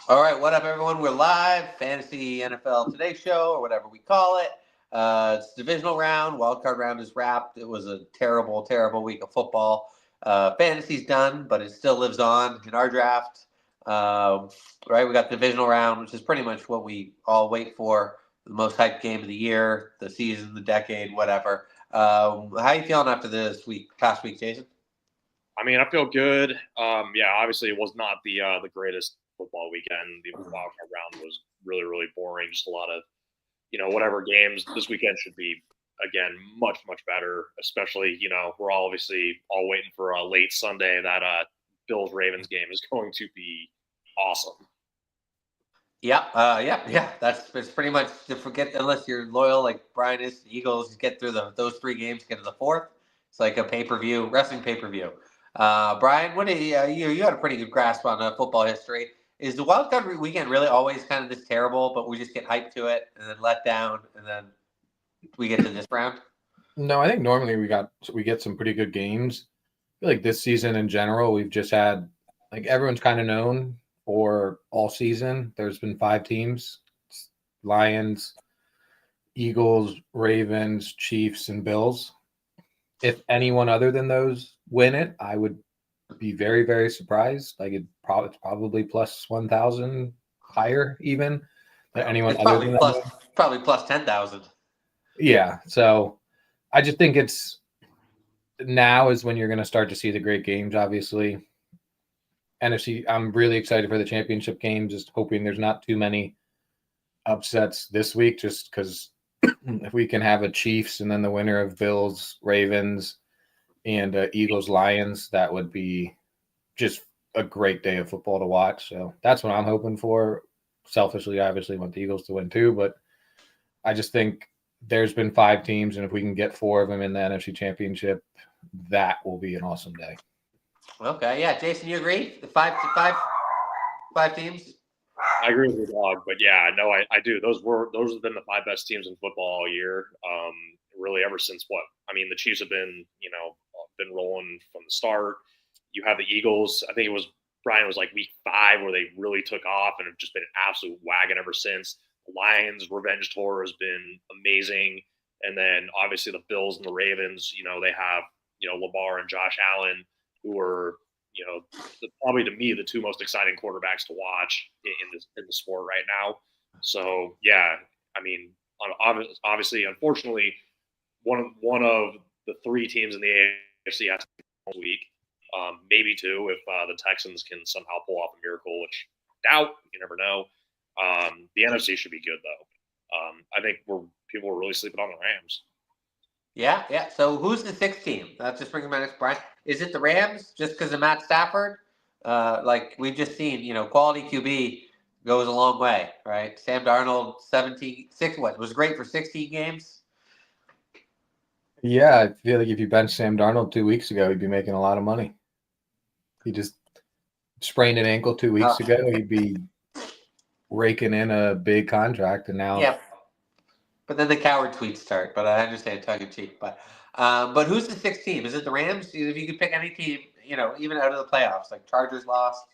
All right, what up, everyone? We're live, Fantasy NFL Today Show, or whatever we call it. It's divisional round. Wild card round is wrapped. It was a terrible, terrible week of football. Fantasy's done, but it still lives on in our draft. Right, we got divisional round, which is pretty much what we all wait for. The most hyped game of the year, the season, the decade, whatever. How you feeling after this week, past week, Jason? I mean, I feel good. Yeah, obviously it was not the greatest football weekend. The wild card round was really really boring. Just a lot of whatever games this weekend should be again much better. Especially we're all obviously all waiting for a late Sunday. That Bills Ravens game is going to be awesome. Yeah. That's it's pretty much to forget unless you're loyal like Brian is. The Eagles get through those three games, get to the fourth. It's like a pay-per-view wrestling pay-per-view. Brian, what do you had a pretty good grasp on football history? Is the wild card weekend really always kind of this terrible, but we just get hyped to it and then let down, and then we get to this round? No, I think normally we get some pretty good games. I feel like this season in general, we've just had like everyone's kind of known for all season. There's been 5 teams: Lions, Eagles, Ravens, Chiefs, and Bills. If anyone other than those win it, I would be very, very surprised. Like it's probably plus 1,000 higher even than anyone It's other probably than plus that. probably plus 10,000. Yeah, so I just think it's now is when you're going to start to see the great games. Obviously, NFC. I'm really excited for the championship game. Just hoping there's not too many upsets this week. Just because if we can have a Chiefs and then the winner of Bills, Ravens, and Eagles, Lions, that would be just a great day of football to watch. So that's what I'm hoping for. Selfishly, I obviously want the Eagles to win too, but I just think there's been 5 teams, and if we can get 4 of them in the NFC Championship, that will be an awesome day. Okay, yeah, Jason, you agree? The five teams. I agree with your dog, but yeah, no, I do. Those have been the 5 best teams in football all year. Really, ever since what? I mean, the Chiefs have been rolling from the start. You have the Eagles. I think it was Brian was like week 5 where they really took off and have just been an absolute wagon ever since. The Lions revenge tour has been amazing, and then obviously the Bills and the Ravens. They have Lamar and Josh Allen, who are probably to me the 2 most exciting quarterbacks to watch in the sport right now. So yeah, I mean, obviously, unfortunately, one of the 3 teams in the AFC has to be week, maybe 2 if the Texans can somehow pull off a miracle, which I doubt. You never know. The NFC should be good though. I think people are really sleeping on the Rams. Yeah. So who's the sixth team? That's just bringing my next Brian. Is it the Rams just because of Matt Stafford? Like we've just seen, quality QB goes a long way, right? Sam Darnold, 17, was great for 16 games. Yeah, I feel like if you bench Sam Darnold 2 weeks ago, he'd be making a lot of money. He just sprained an ankle 2 weeks ago. He'd be raking in a big contract, and now. Yeah. But then the coward tweets start. But I understand tongue in cheek. But who's the sixth team? Is it the Rams? If you could pick any team, even out of the playoffs, like Chargers lost.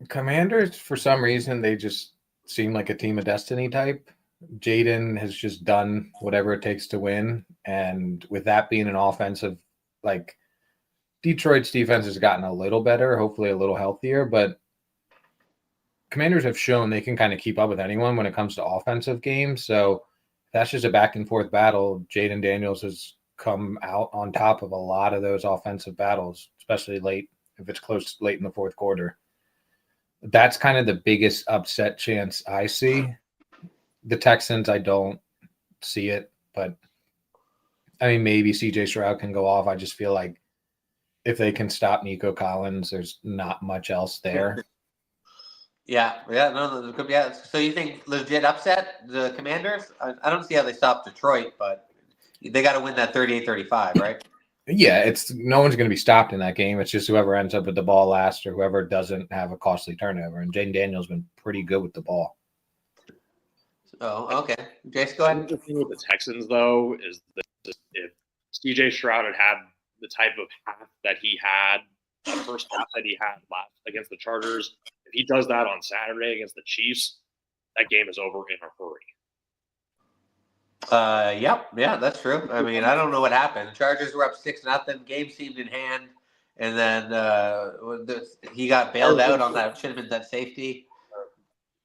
Commanders, for some reason, they just seem like a team of destiny type. Jaden has just done whatever it takes to win. And with that being an offensive, like Detroit's defense has gotten a little better, hopefully a little healthier, but Commanders have shown they can kind of keep up with anyone when it comes to offensive games. So that's just a back and forth battle. Jaden Daniels has come out on top of a lot of those offensive battles, especially late, if it's close late in the fourth quarter. That's kind of the biggest upset chance I see. The Texans, I don't see it, but I mean, maybe CJ Stroud can go off. I just feel like if they can stop Nico Collins, there's not much else there. Yeah. So you think legit upset the Commanders? I don't see how they stop Detroit, but they got to win that 38-35, right? Yeah, it's no one's going to be stopped in that game. It's just whoever ends up with the ball last or whoever doesn't have a costly turnover. And Jaden Daniels been pretty good with the ball. Oh, okay. Jace, go ahead. The thing with the Texans, though, is that if CJ Stroud had the type of path that he had that first half that he had last against the Chargers, if he does that on Saturday against the Chiefs, that game is over in a hurry. Yep, yeah, that's true. I mean, I don't know what happened. The Chargers were up 6-0. Game seemed in hand, and then he got bailed out on that. Should have been that safety.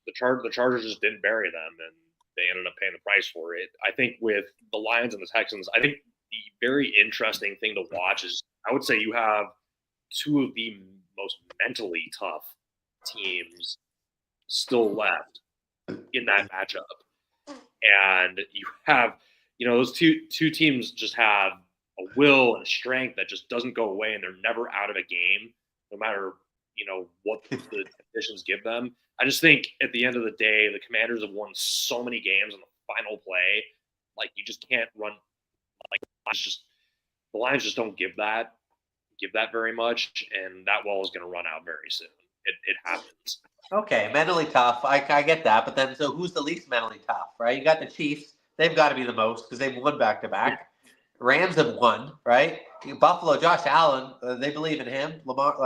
The Chargers just didn't bury them, and they ended up paying the price for it. I think with the Lions and the Texans, I think the very interesting thing to watch is I would say you have two of the most mentally tough teams still left in that matchup. And you have, those two teams just have a will and a strength that just doesn't go away, and they're never out of a game, no matter, what the conditions give them. I just think at the end of the day, the Commanders have won so many games on the final play. Like, you just can't run. Like, the Lions just don't give that very much, and that wall is going to run out very soon. It happens. Okay, mentally tough. I get that, but then so who's the least mentally tough, right? You got the Chiefs. They've got to be the most because they've won back-to-back. Rams have won, right? Buffalo, Josh Allen, they believe in him. Lamar,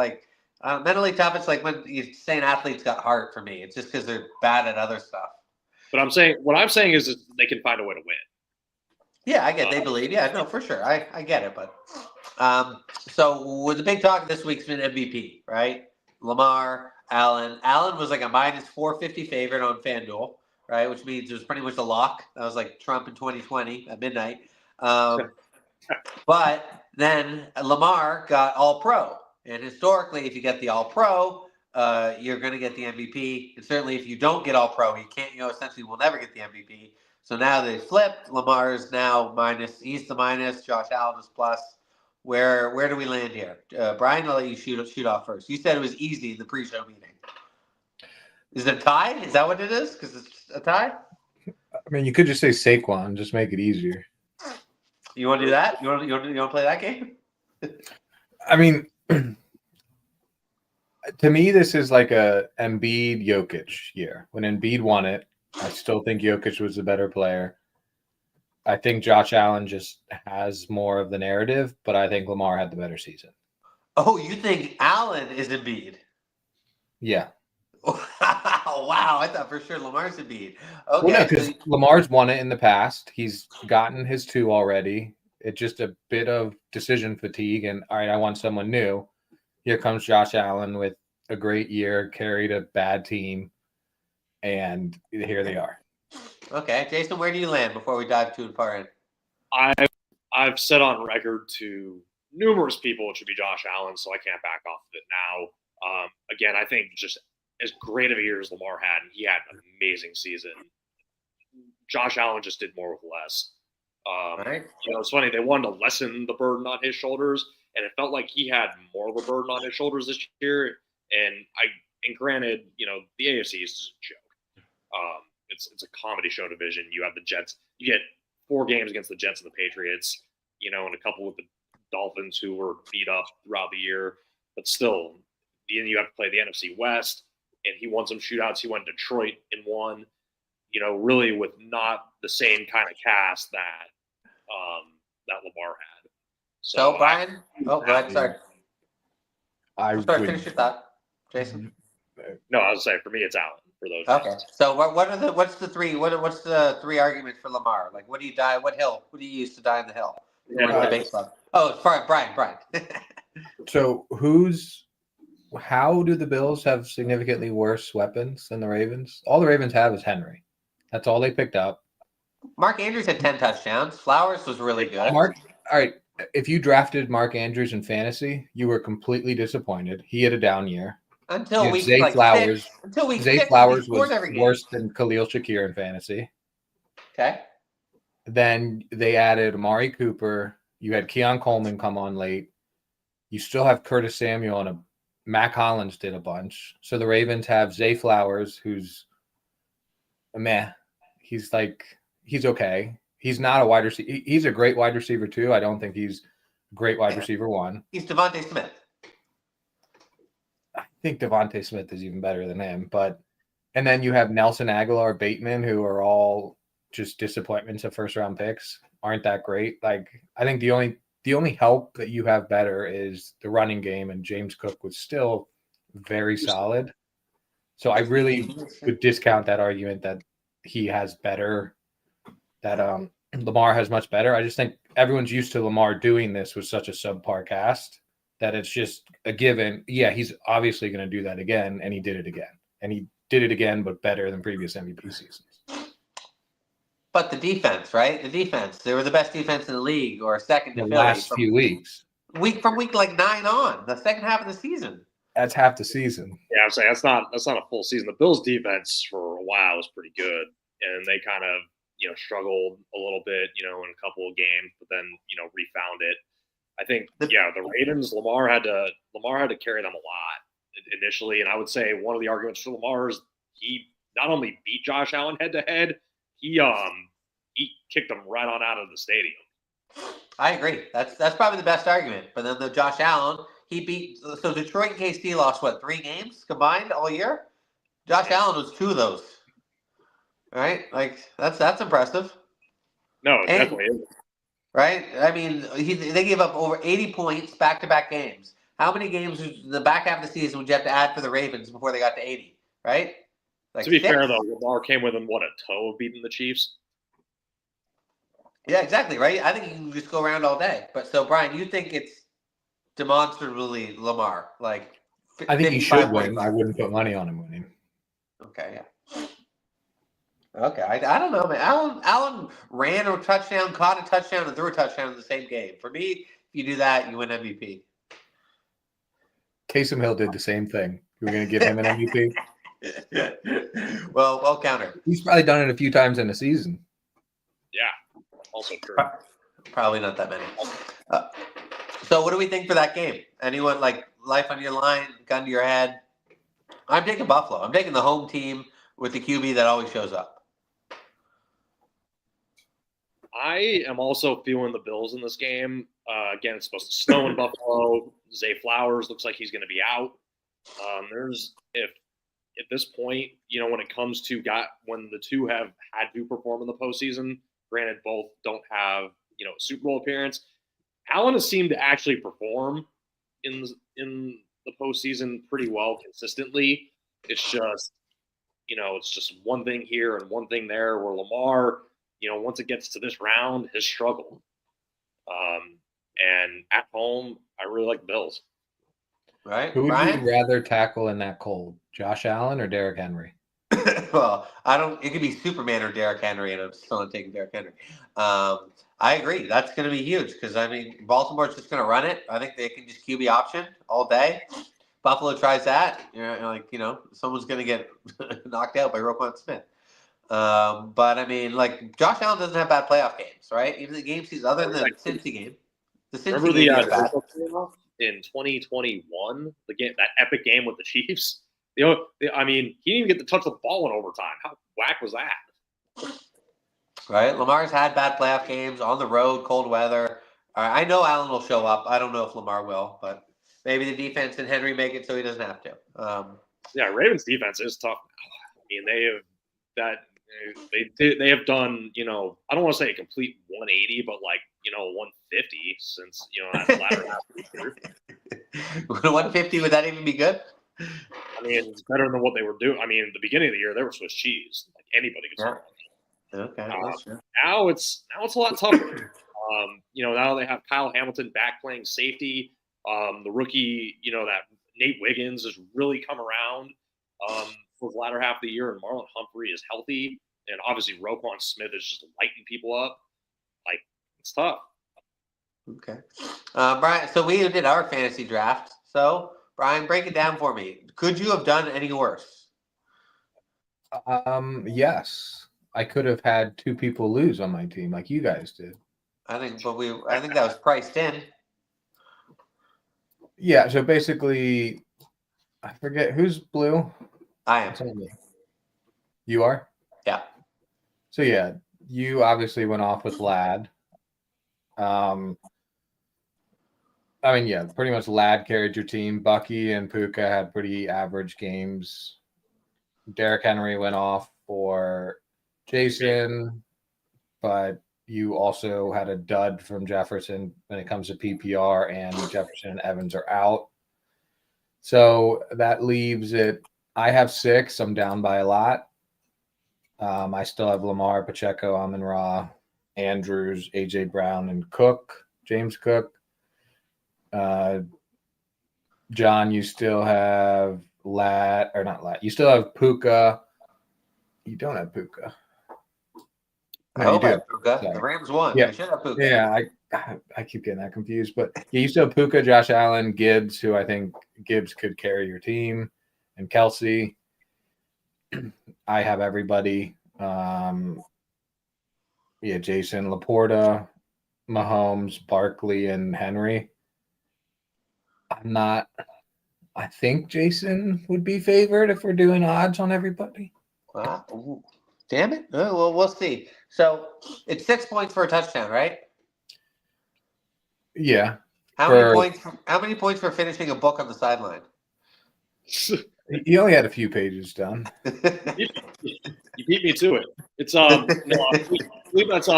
mentally tough. It's like when you're saying athletes got heart for me. It's just because they're bad at other stuff. But what I'm saying is they can find a way to win. Yeah, I get. They believe. Yeah, no, for sure. I get it. But so with the big talk this week's been MVP, right? Lamar, Allen. Allen was like a minus 450 favorite on FanDuel, right? Which means it was pretty much a lock. That was like Trump in 2020 at midnight. But then Lamar got All Pro, and historically, if you get the All Pro, you're going to get the MVP. And certainly, if you don't get All Pro, you can't. Essentially, will never get the MVP. So now they flipped. Lamar is now minus. He's the minus. Josh Allen is plus. Where do we land here? Brian, I'll let you shoot off first. You said it was easy in the pre-show meeting. Is it a tie? Is that what it is? Because it's a tie? I mean, you could just say Saquon, just make it easier. You want to do that? You want to play that game? I mean, to me, this is like a Embiid Jokic year. When Embiid won it, I still think Jokic was the better player. I think Josh Allen just has more of the narrative, but I think Lamar had the better season. Oh, you think Allen is Embiid? Yeah. Wow, I thought for sure Lamar's Embiid. Okay, well, no, because Lamar's won it in the past. He's gotten his 2 already. It's just a bit of decision fatigue, and all right, I want someone new. Here comes Josh Allen with a great year, carried a bad team, and here they are. Okay, Jason, where do you land before we dive too far in? I've said on record to numerous people it should be Josh Allen, so I can't back off of it now. Again, I think just as great of a year as Lamar had, and he had an amazing season. Josh Allen just did more with less. Right. It's funny, they wanted to lessen the burden on his shoulders, and it felt like he had more of a burden on his shoulders this year. And granted, the AFC is just a joke. It's a comedy show division. You have the Jets. You get 4 games against the Jets and the Patriots, and a couple with the Dolphins who were beat up throughout the year. But still, you have to play the NFC West, and he won some shootouts. He went to Detroit and won, really with not the same kind of cast that Lamar had. So Brian? Go ahead. Sorry. Finish your thought, Jason. No, I was saying for me, it's Allen. For those. Okay. Reasons. So what's the 3 arguments for Lamar? Like, what do you die? What hill? What do you use to die on the hill? Oh, sorry, Brian. So how do the Bills have significantly worse weapons than the Ravens? All the Ravens have is Henry. That's all they picked up. Mark Andrews had 10 touchdowns. Flowers was really good. All right. If you drafted Mark Andrews in fantasy, you were completely disappointed. He had a down year. Until week Zay Flowers. Until week Zay 6, Flowers was worse than Khalil Shakir in fantasy. Okay. Then they added Amari Cooper. You had Keon Coleman come on late. You still have Curtis Samuel and Mac Hollins did a bunch. So the Ravens have Zay Flowers, who's meh. He's okay. He's not a wide receiver. He's a great wide receiver too. I don't think he's a great wide receiver 1. He's Devontae Smith. I think Devontae Smith is even better than him. And then you have Nelson Aguilar, Bateman, who are all just disappointments of first-round picks. Aren't that great? I think the only the only help that you have better is the running game, and James Cook was still very solid. So I really would discount that argument that he has better, that Lamar has much better. I just think everyone's used to Lamar doing this with such a subpar cast that it's just a given. Yeah, he's obviously going to do that again, and he did it again. And he did it again, but better than previous MVP seasons. But the defense, right? The defense. They were the best defense in the league, or second to The Philly. last few weeks. Week 9 on, the second half of the season. That's half the season. Yeah, I'm saying that's not a full season. The Bills' defense for a while was pretty good, and they kind of struggled a little bit, in a couple of games, but then refound it. I think the Ravens, Lamar had to carry them a lot initially, and I would say one of the arguments for Lamar is he not only beat Josh Allen head to head, he kicked him right on out of the stadium. I agree. That's probably the best argument. But then the Josh Allen, he beat. So Detroit and KC lost 3 games combined all year. Josh Allen was 2 of those. Right? Like that's impressive. No, it definitely is. Right? I mean, they gave up over 80 points back-to-back games. How many games in the back half of the season would you have to add for the Ravens before they got to 80? Right? To be fair, though, Lamar came within a toe of beating the Chiefs. Yeah, exactly, right? I think you can just go around all day. But so, Brian, you think it's demonstrably Lamar? Like, I think he should win. I wouldn't put money on him winning. Okay, yeah. Okay, I don't know, man. Allen ran a touchdown, caught a touchdown, and threw a touchdown in the same game. For me, if you do that, you win MVP. Taysom Hill did the same thing. You're going to give him an MVP? well countered. He's probably done it a few times in a season. Yeah, also true. Probably not that many. So what do we think for that game? Anyone like life on your line, gun to your head? I'm taking Buffalo. I'm taking the home team with the QB that always shows up. I am also feeling the Bills in this game. Again, it's supposed to snow in Buffalo. Zay Flowers looks like he's going to be out. If at this point, when it comes to when the two have had to perform in the postseason, granted both don't have a Super Bowl appearance, Allen has seemed to actually perform in the postseason pretty well consistently. It's just one thing here and one thing there. Where Lamar, once it gets to this round, has struggled. And at home, I really like the Bills. Right. Who would you rather tackle in that cold, Josh Allen or Derrick Henry? Well, it could be Superman or Derrick Henry, and I'm still not taking Derrick Henry. I agree. That's going to be huge because, Baltimore's just going to run it. I think they can just QB option all day. Buffalo tries that. Someone's going to get knocked out by Roquan Smith. But, Josh Allen doesn't have bad playoff games, right? Even the games he's other than the Cincy game. The Cincy game is bad. In 2021, the game, that epic game with the Chiefs. He didn't even get to touch the ball in overtime. How whack was that? Right, Lamar's had bad playoff games on the road, cold weather. I know Allen will show up. I don't know if Lamar will, but maybe the defense and Henry make it so he doesn't have to. Ravens defense is tough. They have done, I don't want to say a complete 180, but 150 since that latter half of the year. 150, would that even be good? It's better than what they were doing. The beginning of the year they were Swiss cheese. Like anybody could score. Okay. Now it's a lot tougher. Now they have Kyle Hamilton back playing safety. The rookie, that Nate Wiggins has really come around for the latter half of the year, and Marlon Humphrey is healthy, and obviously Roquan Smith is just lighting people up. It's tough. Okay, Brian. So we did our fantasy draft. So Brian, break it down for me. Could you have done any worse? Yes. I could have had 2 people lose on my team like you guys did. I think that was priced in. Yeah, so basically, I forget who's blue. I am. You are? Yeah. So yeah, you obviously went off with Ladd. Pretty much Ladd carried your team. Bucky and Puka had pretty average games. Derrick Henry went off for Jason, but you also had a dud from Jefferson when it comes to PPR, and Jefferson and Evans are out. So that leaves it. I have 6. I'm down by a lot. I still have Lamar, Pacheco, Amon-Ra, Andrews, AJ Brown, and James Cook. John, you still have you still have Puka. You don't have Puka. I hope I have Puka. The Rams won. Yeah. I should have Puka. Yeah, I keep getting that confused. But yeah, you still have Puka, Josh Allen, Gibbs, who I think Gibbs could carry your team, and Kelsey. I have everybody. Jason, Laporta, Mahomes, Barkley, and Henry. I think Jason would be favored if we're doing odds on everybody. Wow. Damn it. Well, we'll see. So it's 6 points for a touchdown, right? Yeah. How many points for finishing a book on the sideline? He only had a few pages done. You beat me to it. It's I believe that's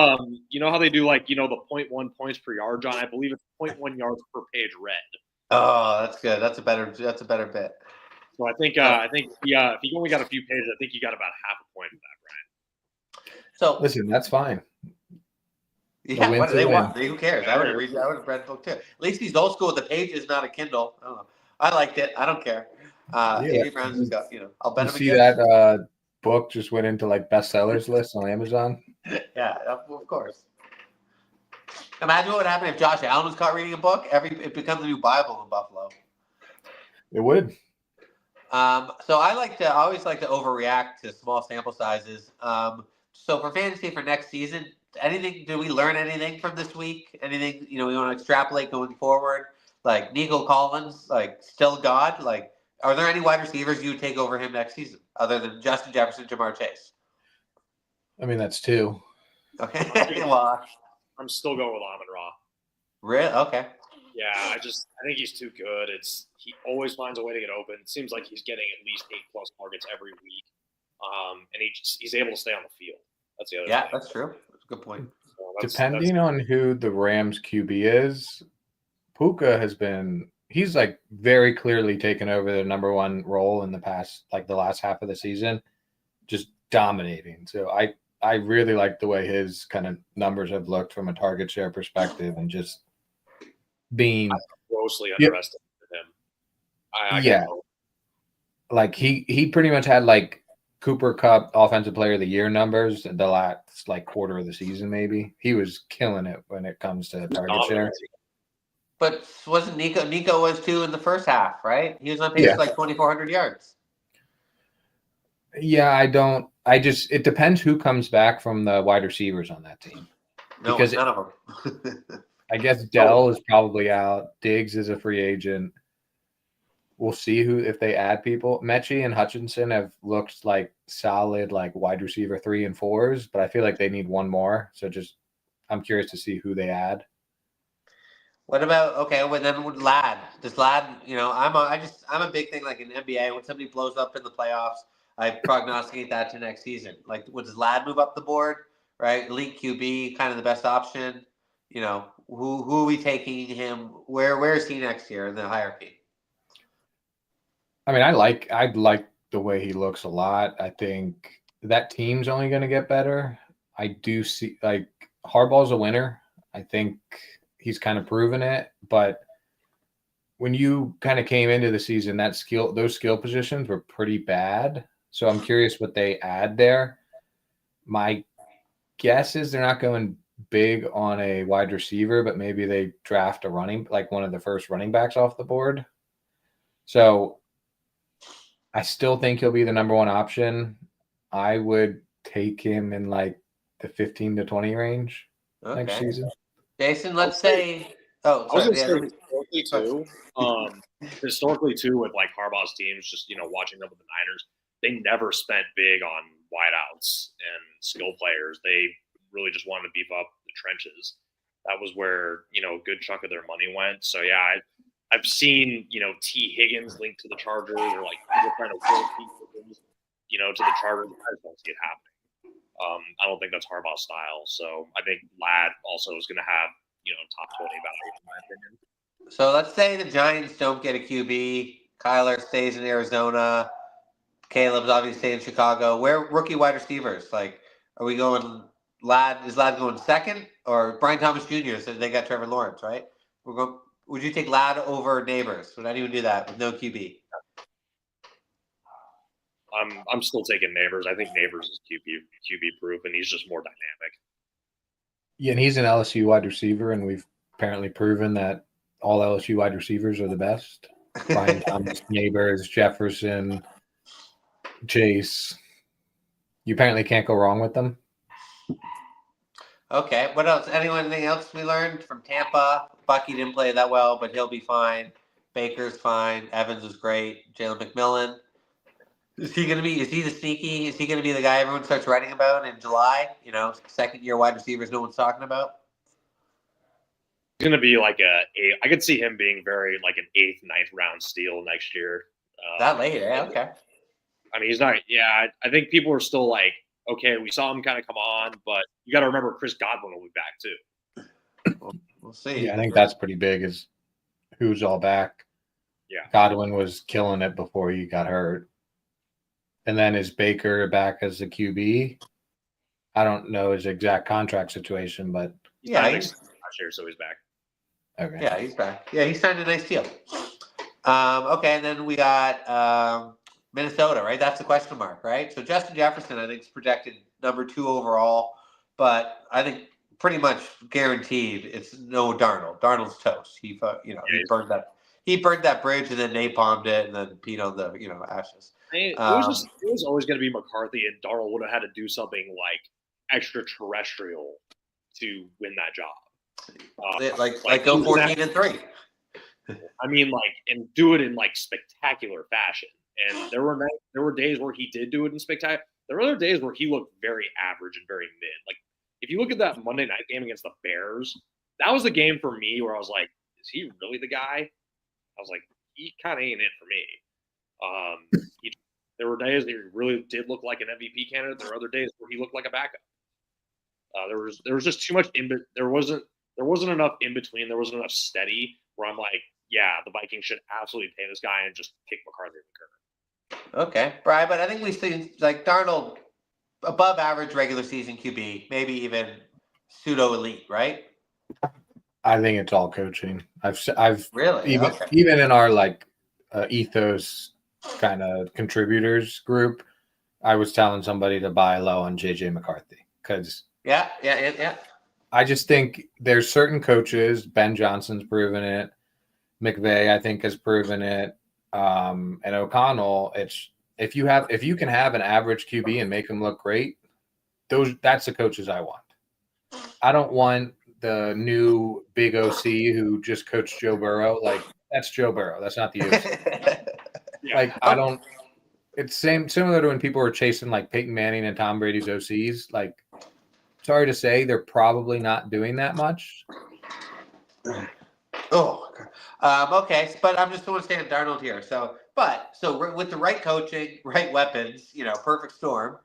you know how they do the 0.1 points per yard, John? I believe it's 0.1 yards per page read. Oh, that's good. That's a better bit. So I think if you only got a few pages, I think you got about half a point of that, Brian. So listen, that's fine. Yeah, what do they want? Who cares? I would have read the book too. At least he's old school with the pages, not a Kindle. I don't know. I liked it. I don't care. AJ Brown's just got, I'll bet him see against. That book just went into bestsellers list on Amazon. Yeah, of course. Imagine what would happen if Josh Allen was caught reading a book. It becomes a new Bible in Buffalo. It would. So I always like to overreact to small sample sizes. So for fantasy for next season, do we learn anything from this week? Anything, we want to extrapolate going forward? Like Nico Collins, still God? Are there any wide receivers you would take over him next season other than Justin Jefferson, Jamar Chase? I mean, that's 2. Okay. Well, I'm still going with Amon-Ra. Really? Okay. Yeah, I think he's too good. He always finds a way to get open. It seems like he's getting at least 8+ targets every week, and he's able to stay on the field. That's the other thing. Yeah, that's true. That's a good point. Depending on who the Rams QB is, Puka he's very clearly taken over the number 1 role in the past, the last half of the season, just dominating. So I really like the way his kind of numbers have looked from a target share perspective and just being grossly underestimated him. He pretty much had Cooper Kupp Offensive Player of the Year numbers the last quarter of the season. Maybe he was killing it when it comes to target share. But wasn't Nico was too in the first half, right? He was on pace for 2,400 yards. Yeah, it depends who comes back from the wide receivers on that team. No, because none of them. I guess Dell is probably out. Diggs is a free agent. We'll see if they add people. Mechie and Hutchinson have looked like solid wide receiver 3 and 4s, but I feel like they need one more. So I'm curious to see who they add. What about then with Ladd? Does Ladd? I'm a big thing in NBA when somebody blows up in the playoffs. I prognosticate that to next season. Does Ladd move up the board? Right, elite QB, kind of the best option. Who are we taking him? Where is he next year in the hierarchy? I mean, I like the way he looks a lot. I think that team's only going to get better. I do see Harbaugh's a winner. I think he's kind of proven it, but when you kind of came into the season, those skill positions were pretty bad. So I'm curious what they add there. My guess is they're not going big on a wide receiver, but maybe they draft a one of the first running backs off the board. So I still think he'll be the number 1 option. I would take him in the 15 to 20 range next season. Jason, let's say. Oh, sorry. Historically too, with Harbaugh's teams, just watching them with the Niners, they never spent big on wideouts and skill players. They really just wanted to beef up the trenches. That was where a good chunk of their money went. So yeah, I've seen T. Higgins linked to the Chargers, or people trying to will T. Higgins, to the Chargers. I just don't see it happening. I don't think that's Harbaugh's style. So I think Ladd also is going to have, top 20 value in my opinion. So let's say the Giants don't get a QB. Kyler stays in Arizona. Caleb's obviously staying in Chicago. Where rookie wide receivers? Like, are we going Ladd? Is Ladd going second? Or Brian Thomas Jr. said they got Trevor Lawrence, right? Would you take Ladd over Neighbors? Would anyone do that with no QB? I'm still taking Neighbors. I think Neighbors is QB proof, and he's just more dynamic. Yeah, and he's an LSU wide receiver, and we've apparently proven that all LSU wide receivers are the best. Brian Thomas, Neighbors, Jefferson, Chase. You apparently can't go wrong with them. Okay. What else? Anything else we learned from Tampa? Bucky didn't play that well, but he'll be fine. Baker's fine. Evans is great. Jalen McMillan. Is he the sneaky? Is he going to be the guy everyone starts writing about in July? Second year wide receivers no one's talking about? He's going to be like I could see him being very like an 8th, 9th round steal next year. That late, yeah, okay. I mean, he's not. Yeah, I think people are still like, okay, we saw him kind of come on, but you got to remember Chris Godwin will be back too. We'll see. Yeah, I think that's pretty big. Is who's all back? Yeah, Godwin was killing it before he got hurt, and then is Baker back as the QB? I don't know his exact contract situation, but he's last year, so he's back. Okay. Yeah, he's back. Yeah, he signed a nice deal. Okay, and then we got Minnesota, right? That's the question mark, right? So Justin Jefferson, I think, is projected number 2 overall, but I think pretty much guaranteed it's no Darnold. Darnold's toast. He burned that. He burned that bridge and then napalmed it and then peed on the ashes. It was always going to be McCarthy, and Darnold would have had to do something like extraterrestrial to win that job. Like go 14-3. I mean, and do it in spectacular fashion. And there were days where he did do it in spectacular. There were other days where he looked very average and very mid. Like if you look at that Monday night game against the Bears, that was the game for me where I was like, is he really the guy? I was like, he kind of ain't it for me. There were days that he really did look like an MVP candidate. There were other days where he looked like a backup. There was just too much there wasn't enough in between. There wasn't enough steady where I'm like, yeah, the Vikings should absolutely pay this guy and just kick McCarthy in the curb. Okay, Brian, but I think we see Darnold above average regular season QB, maybe even pseudo elite, right? I think it's all coaching. I've really even in our ethos kind of contributors group, I was telling somebody to buy low on JJ McCarthy because yeah. I just think there's certain coaches. Ben Johnson's proven it. McVay, I think, has proven it. And O'Connell, it's if you can have an average QB and make him look great, that's the coaches I want. I don't want the new big OC who just coached Joe Burrow. That's Joe Burrow. That's not the OC. I don't. It's similar to when people were chasing Peyton Manning and Tom Brady's OCs. Sorry to say, they're probably not doing that much. Okay, but I'm just going to stay on Darnold here. So with the right coaching, right weapons, perfect storm.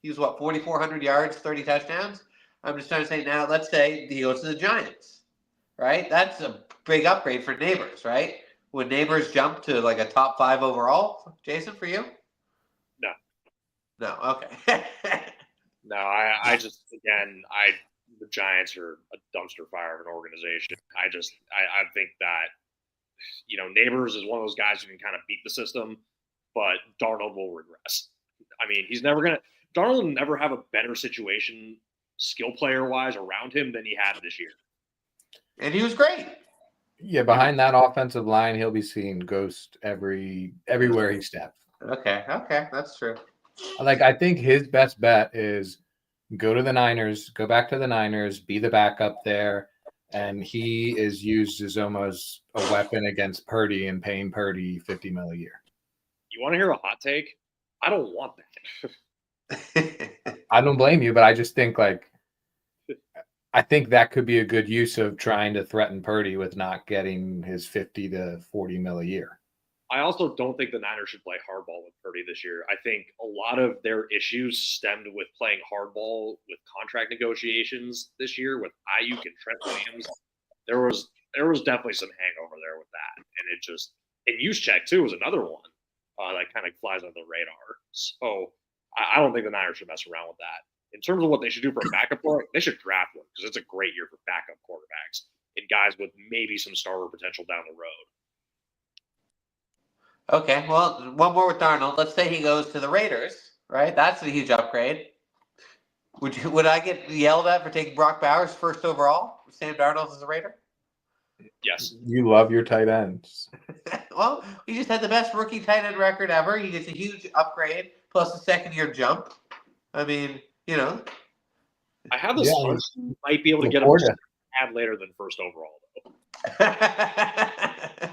He was 4,400 yards, 30 touchdowns. I'm just trying to say now. Let's say he goes to the Giants, right? That's a big upgrade for Neighbors, right? Would Neighbors jump to a top 5 overall, Jason, for you? No. Okay. No, I just the Giants are a dumpster fire of an organization. I think that Neighbors is one of those guys who can kind of beat the system, but Darnold will regress. I mean, Darnold will never have a better situation skill player wise around him than he had this year. And he was great. Yeah, behind that offensive line, he'll be seeing ghost everywhere he steps. Okay, that's true. I think his best bet is go to the Niners, go back to the Niners, be the backup there, and he is used as almost a weapon against Purdy and paying Purdy $50 million a year. You want to hear a hot take? I don't want that. I don't blame you, but I just think I think that could be a good use of trying to threaten Purdy with not getting his $50 to $40 million a year. I also don't think the Niners should play hardball with Purdy this year. I think a lot of their issues stemmed with playing hardball with contract negotiations this year with Ayuk and Trent Williams. There was definitely some hangover there with that, and Juszczyk too was another one that kind of flies under the radar. So I don't think the Niners should mess around with that. In terms of what they should do for a backup quarterback, they should draft one because it's a great year for backup quarterbacks and guys with maybe some starter potential down the road. Okay, well, one more with Darnold. Let's say he goes to the Raiders, right? That's a huge upgrade. Would I get yelled at for taking Brock Bowers first overall? Sam Darnold as a Raider? Yes. You love your tight ends. Well, he just had the best rookie tight end record ever. He gets a huge upgrade plus a second-year jump. I mean, I have this hunch you might be able to get him a later than first overall, though.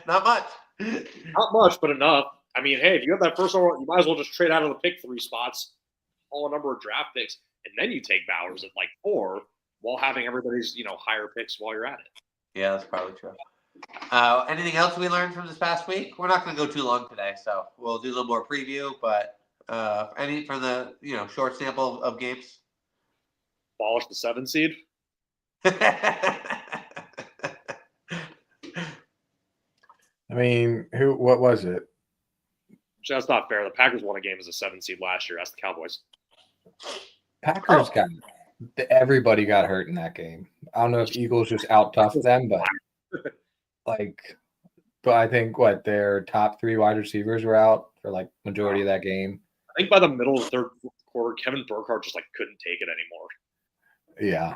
Not much. Not much, but enough. I mean, hey, if you have that first overall, you might as well just trade out of the pick 3 spots, all a number of draft picks, and then you take Bowers at like 4 while having everybody's, higher picks while you're at it. Yeah, that's probably true. Anything else we learned from this past week? We're not going to go too long today, so we'll do a little more preview, but any from the, short sample of games? Abolish the 7 seed? I mean, what was it? That's not fair. The Packers won a game as a 7 seed last year. That's the Cowboys. Packers everybody got hurt in that game. I don't know if Eagles just out-toughed them, but I think their top 3 wide receivers were out for majority of that game. I think by the middle of the third quarter, Kevin Burkhardt just couldn't take it anymore. Yeah.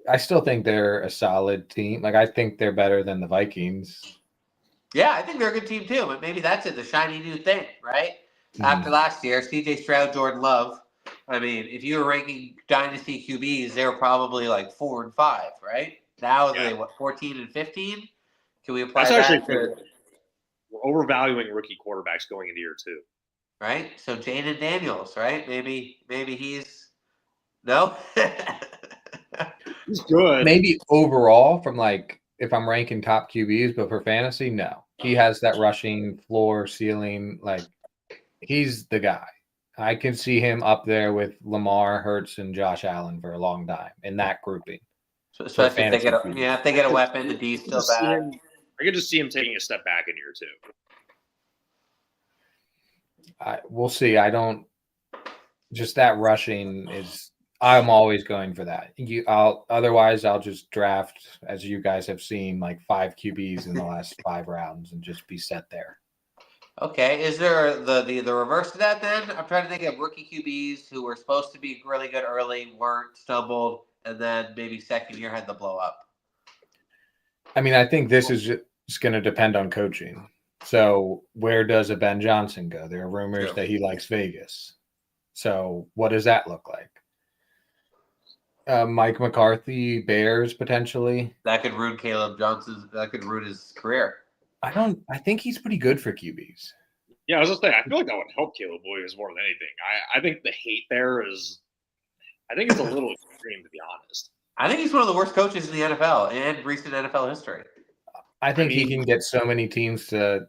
I still think they're a solid team. I think they're better than the Vikings. Yeah, I think they're a good team too, but maybe that's it, the shiny new thing, right? Mm-hmm. After last year, C.J. Stroud, Jordan Love. I mean, if you were ranking dynasty QBs, they were probably 4 and 5, right? Now they 14 and 15? Can we apply that to? We're overvaluing rookie quarterbacks going into year 2. Right? So Jaden Daniels, right? Maybe he's no? He's good. Maybe overall from if I'm ranking top QBs, but for fantasy, no. He has that rushing floor, ceiling, he's the guy. I can see him up there with Lamar, Hurts, and Josh Allen for a long time in that grouping. So especially if they get a weapon, the D's still bad. I could just see him taking a step back in year 2. We'll see. That rushing is. I'm always going for that. Otherwise, I'll just draft, as you guys have seen, 5 QBs in the last 5 rounds and just be set there. Okay, is there the reverse to that then? I'm trying to think of rookie QBs who were supposed to be really good early, weren't, stumbled, and then maybe second year had the blow up. I mean, I think this is just going to depend on coaching. So where does a Ben Johnson go? There are rumors that he likes Vegas. So what does that look like? Mike McCarthy, Bears potentially. That could ruin Caleb Johnson's. That could ruin his career. I think he's pretty good for QBs. Yeah, I was just saying. I feel like that would help Caleb Williams more than anything. I think the hate there is. I think it's a little extreme, to be honest. I think he's one of the worst coaches in the NFL and recent NFL history. I think he can get so many teams to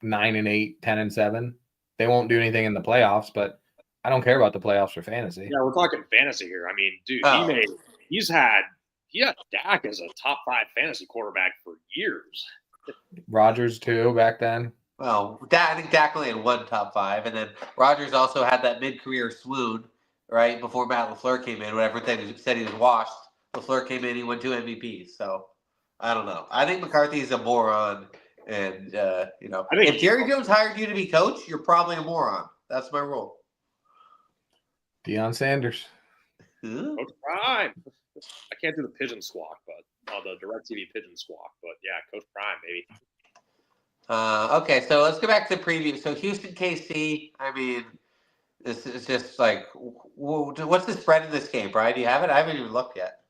9-8, 10-7. They won't do anything in the playoffs, but I don't care about the playoffs for fantasy. Yeah, we're talking fantasy here. I mean, dude, he had Dak as a top 5 fantasy quarterback for years. Rodgers too back then. Well, I think Dak only had 1 top 5, and then Rodgers also had that mid-career swoon right before Matt LaFleur came in. Whatever they said he was washed, LaFleur came in. He won 2 MVPs. So I don't know. I think McCarthy's a moron, and if Jerry Jones hired you to be coach, you're probably a moron. That's my rule. Deion Sanders. Coach Prime. I can't do the pigeon squawk, but the DirecTV pigeon squawk. But yeah, Coach Prime, baby. Okay, so let's go back to the preview. So Houston, KC. I mean, this is just what's the spread in this game, Brian? Do you have it? I haven't even looked yet.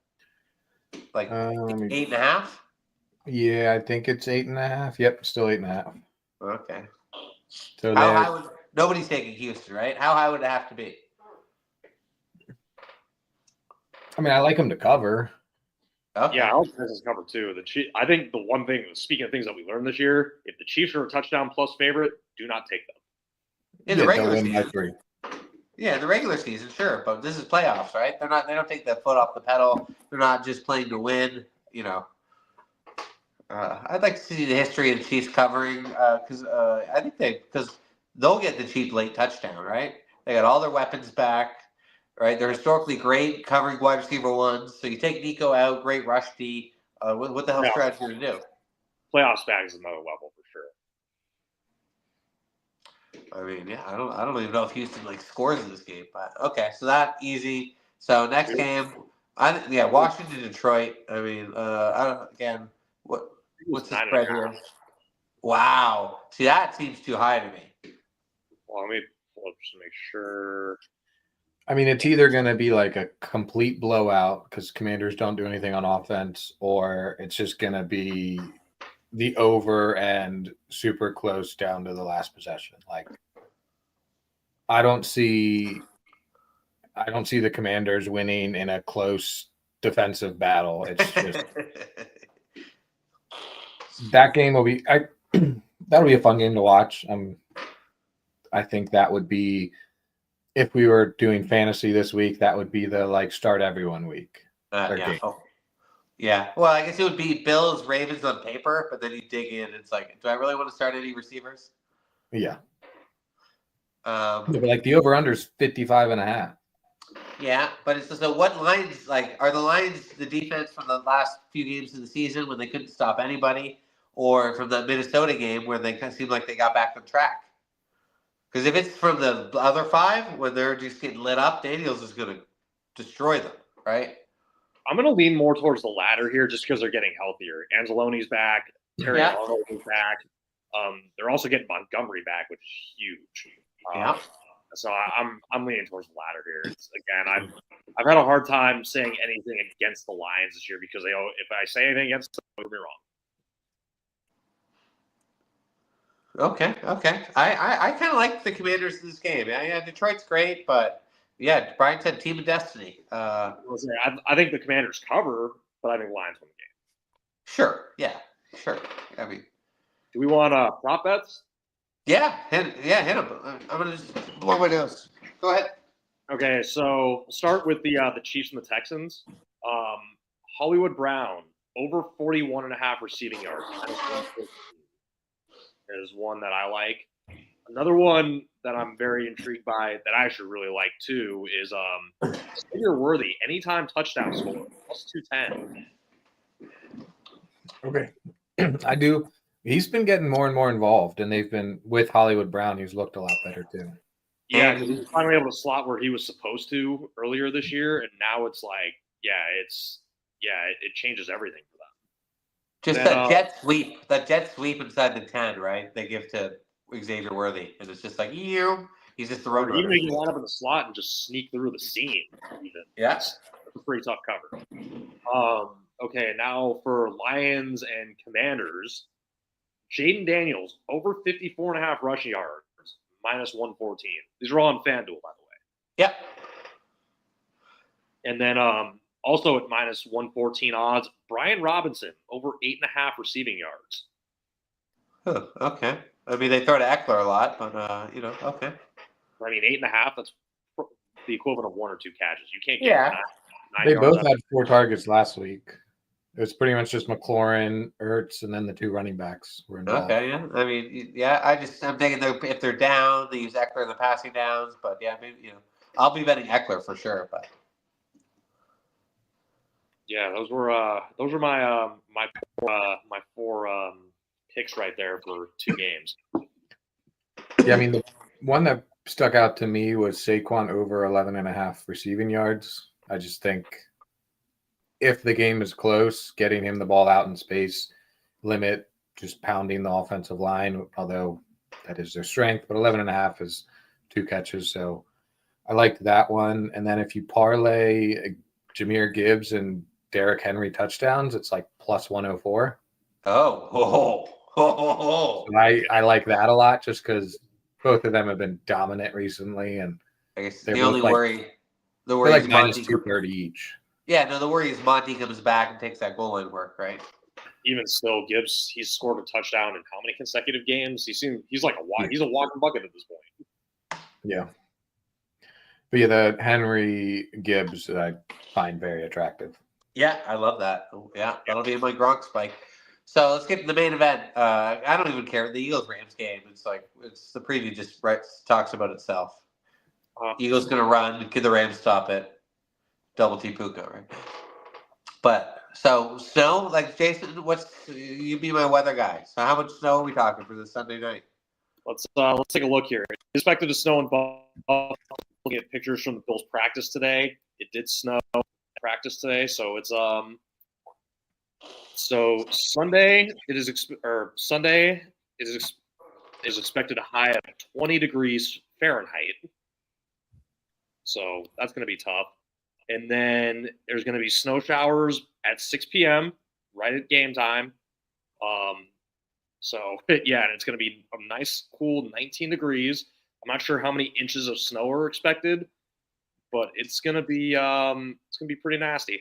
8.5. Yeah, I think it's 8.5. Yep, still 8.5. Okay. So how high would nobody's taking Houston, right? How high would it have to be? I mean, I like them to cover. Okay. Yeah, I like the Texans cover too. I think the one thing, speaking of things that we learned this year, if the Chiefs are a touchdown plus favorite, do not take them. In the regular they'll win by season. 3. Yeah, in the regular season, sure, but this is playoffs, right? They don't take the foot off the pedal. They're not just playing to win. I'd like to see the history of the Chiefs covering because I think because they'll get the cheap late touchdown, right? They got all their weapons back, right? They're historically great covering wide receiver ones. So you take Nico out, great rush D. What the hell strategy to do? Playoffs back is another level for sure. I mean, yeah, I don't even know if Houston scores in this game, but okay, so that easy. So next game, Washington, Detroit. I mean, what's the spread here? Wow, see that seems too high to me. Well, let me just make sure. I mean, it's either going to be like a complete blowout because Commanders don't do anything on offense, or it's just going to be the over and super close down to the last possession. I don't see the Commanders winning in a close defensive battle. It's just that game will be that'll be a fun game to watch. I think that would be, if we were doing fantasy this week, that would be the start everyone week. Yeah. Well, I guess it would be Bills, Ravens on paper, but then you dig in. It's like, do I really want to start any receivers? Yeah. But the over-under is 55.5. Yeah, but it's just what lines are the lines the defense from the last few games of the season when they couldn't stop anybody, or from the Minnesota game where they kind of seemed like they got back on track? Because if it's from the other 5 when they're just getting lit up, Daniels is going to destroy them, right? I'm going to lean more towards the latter here just because they're getting healthier. Anzalone's back. Terry Arnold is back. They're also getting Montgomery back, which is huge. So I'm leaning towards the latter here. I've had a hard time saying anything against the Lions this year because if I say anything against them, they'll be wrong. Okay. I kind of like the Commanders in this game. Yeah, Detroit's great, but yeah, Brian said team of destiny. I think the Commanders cover, but I think Lions win the game. Sure. Yeah. Sure. I mean, do we want prop bets? Yeah, hit him. I'm gonna just blow my nose. Go ahead. Okay, so we'll start with the Chiefs and the Texans. Hollywood Brown over 41.5 receiving yards. Is one that I like. Another one that I'm very intrigued by that I actually really like too is Xavier Worthy anytime touchdown score plus 210. Okay, I do. He's been getting more and more involved, and they've been with Hollywood Brown. He's looked a lot better too. Yeah, because he's finally able to slot where he was supposed to earlier this year, and now it's it changes everything for them. Just that jet sweep inside the 10, right? They give to Xavier Worthy, and it's just he's just the road runner. Even if you line up in the slot and just sneak through the seam, that's a pretty tough cover. Okay, now for Lions and Commanders, Jaden Daniels over 54.5 rushing yards, minus 114. These are all on FanDuel, by the way. Yep. And then also at minus 114 odds, Brian Robinson over 8.5 receiving yards. Okay. I mean, they throw to Eckler a lot, but okay. I mean, 8.5. That's the equivalent of 1 or 2 catches. You can't get nine They yards both had 4 targets last week. It was pretty much just McLaurin, Ertz, and then the 2 running backs were involved. Okay, yeah. I mean, yeah. I'm thinking if they're down, they use Eckler in the passing downs. But yeah, maybe I'll be betting Eckler for sure. But yeah, those were my my 4 picks right there for 2 games. Yeah, I mean the one that stuck out to me was Saquon over 11.5 receiving yards. I just think if the game is close, getting him the ball out in space, limit just pounding the offensive line, although that is their strength, but 11.5 is 2 catches. So I liked that one. And then if you parlay Jahmyr Gibbs and Derrick Henry touchdowns, it's like plus 104. So I like that a lot just because both of them have been dominant recently. And I guess the only worry they're like minus 230 each. Yeah, no, the worry is Monty comes back and takes that goal line work, right? Even still, Gibbs, he's scored a touchdown in how many consecutive games? He's like he's a walking bucket at this point. Yeah. But yeah, the Henry Gibbs I find very attractive. Yeah, I love that. Yeah, that'll be my Gronk spike. So let's get to the main event. I don't even care. The Eagles-Rams game. It's the preview just talks about itself. Eagles going to run. Could the Rams stop it? Double T Puka, right? But so snow, like Jason, you be my weather guy. So how much snow are we talking for this Sunday night? Let's take a look here. It's expected to snow in Buffalo. Looking at pictures from the Bills practice today, it did snow practice today, so it's so Sunday is expected a high of 20 degrees Fahrenheit. So that's going to be tough. And then there's going to be snow showers at 6 p.m. right at game time. So yeah, and it's going to be a nice, cool 19 degrees. I'm not sure how many inches of snow are expected, but it's going to be pretty nasty.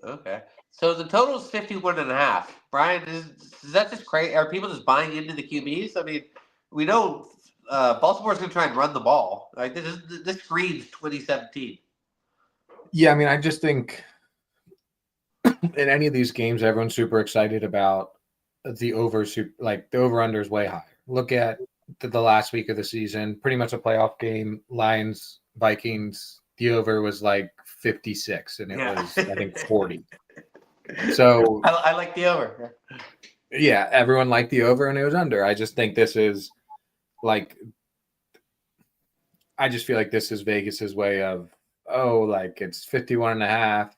Okay. So the total is 51.5. Brian, is that just crazy? Are people just buying into the QBs? I mean, we know Baltimore's going to try and run the ball. Like this screams 2017. Yeah, I mean, I just think in any of these games, everyone's super excited about the over-under is way higher. Look at the last week of the season, pretty much a playoff game. Lions, Vikings, the over was like 56, and it was, I think, 40. So I like the over. Yeah, everyone liked the over, and it was under. I just think this is like, I just feel like this is Vegas's way of, it's 51.5.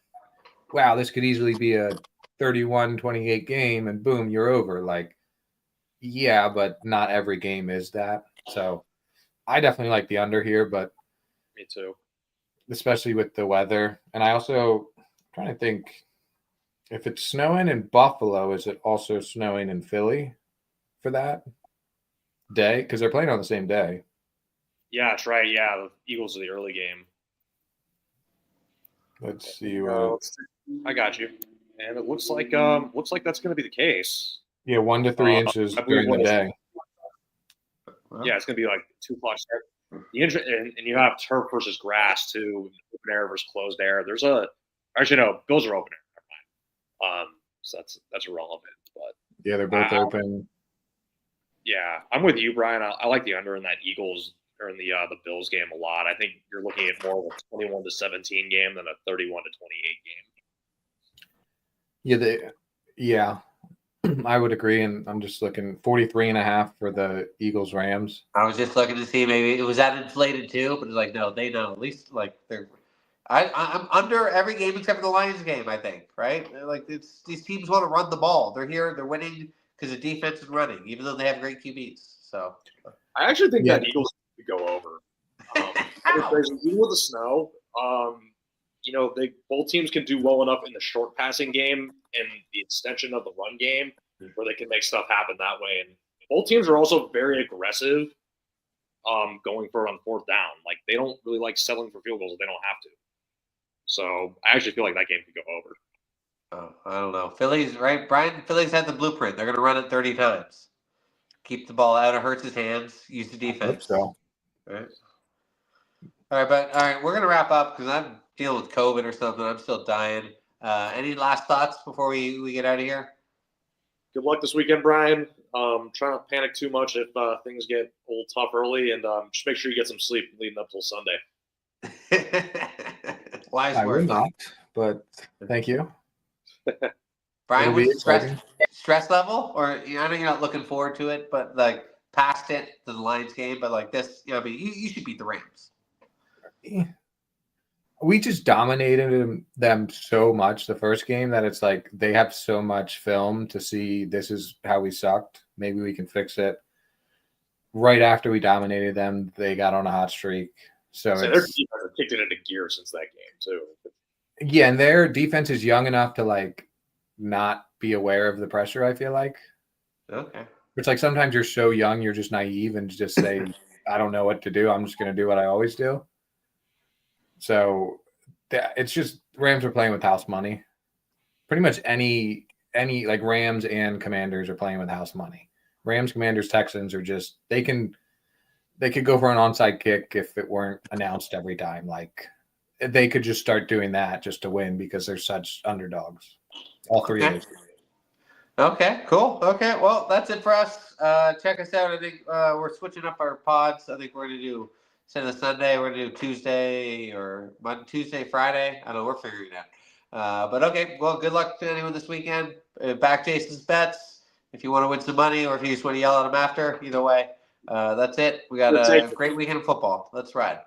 Wow, this could easily be a 31-28 game, and boom, you're over. Like, yeah, but not every game is that. So I definitely like the under here, but me too, especially with the weather. And I also trying to think, if it's snowing in Buffalo, is it also snowing in Philly for that day? Because they're playing on the same day. Yeah, that's right. Yeah, the Eagles are the early game. Let's see. I got you. And it looks like that's going to be the case. Yeah, 1 to 3 inches during the day. Yeah, it's going to be like 2 plus. And you have turf versus grass too, open air versus closed air. Bills are open air. So that's irrelevant. But yeah, they're both open. Yeah, I'm with you, Brian. I like the under in that Eagles or in the Bills game a lot. I think you're looking at more of a 21-17 game than a 31-28 game. Yeah, I would agree. And I'm just looking 43.5 for the Eagles Rams. I was just looking to see maybe it was that inflated too, but it's like no, they know at least like they're. I'm under every game except for the Lions game. I think right. Like these teams want to run the ball. They're here. They're winning because the defense is running, even though they have great QBs. So I actually think that Eagles could go over. Even with the snow, both teams can do well enough in the short passing game and the extension of the run game where they can make stuff happen that way. And both teams are also very aggressive going for it on 4th down. Like they don't really like settling for field goals if they don't have to. So I actually feel like that game could go over. Oh, I don't know. Phillies, right? Brian, Phillies had the blueprint. They're going to run it 30 times. Keep the ball out of Hurts' hands. Use the defense. I hope so. All right, we're going to wrap up because I'm dealing with COVID or something. I'm still dying. Any last thoughts before we get out of here? Good luck this weekend, Brian. Try not to panic too much if things get a little tough early, and just make sure you get some sleep leading up till Sunday. Wise I words. will not, but thank you. Brian, what's stress level? Or I know you're not looking forward to it, but like past it to the Lions game, but like this, you should beat the Rams. We just dominated them so much the first game that it's like they have so much film to see this is how we sucked. Maybe we can fix it. Right after we dominated them, they got on a hot streak. So their defense has kicked it into gear since that game too. Yeah, and their defense is young enough to like not be aware of the pressure, I feel like. Okay. It's like sometimes you're so young, you're just naive and just say, I don't know what to do. I'm just going to do what I always do. So it's just Rams are playing with house money. Pretty much any like Rams and Commanders are playing with house money. Rams, Commanders, Texans are just they could go for an onside kick if it weren't announced every time. Like they could just start doing that just to win because they're such underdogs. All three of those. Okay, cool. Okay, well, that's it for us. Check us out. I think we're switching up our pods. I think we're going to do instead of Sunday, we're going to do Tuesday or Monday, Tuesday, Friday. I don't know. We're figuring it out. But okay, well, good luck to anyone this weekend. Back Jason's bets if you want to win some money or if you just want to yell at him after. Either way, that's it. We got a great weekend of football. Let's ride.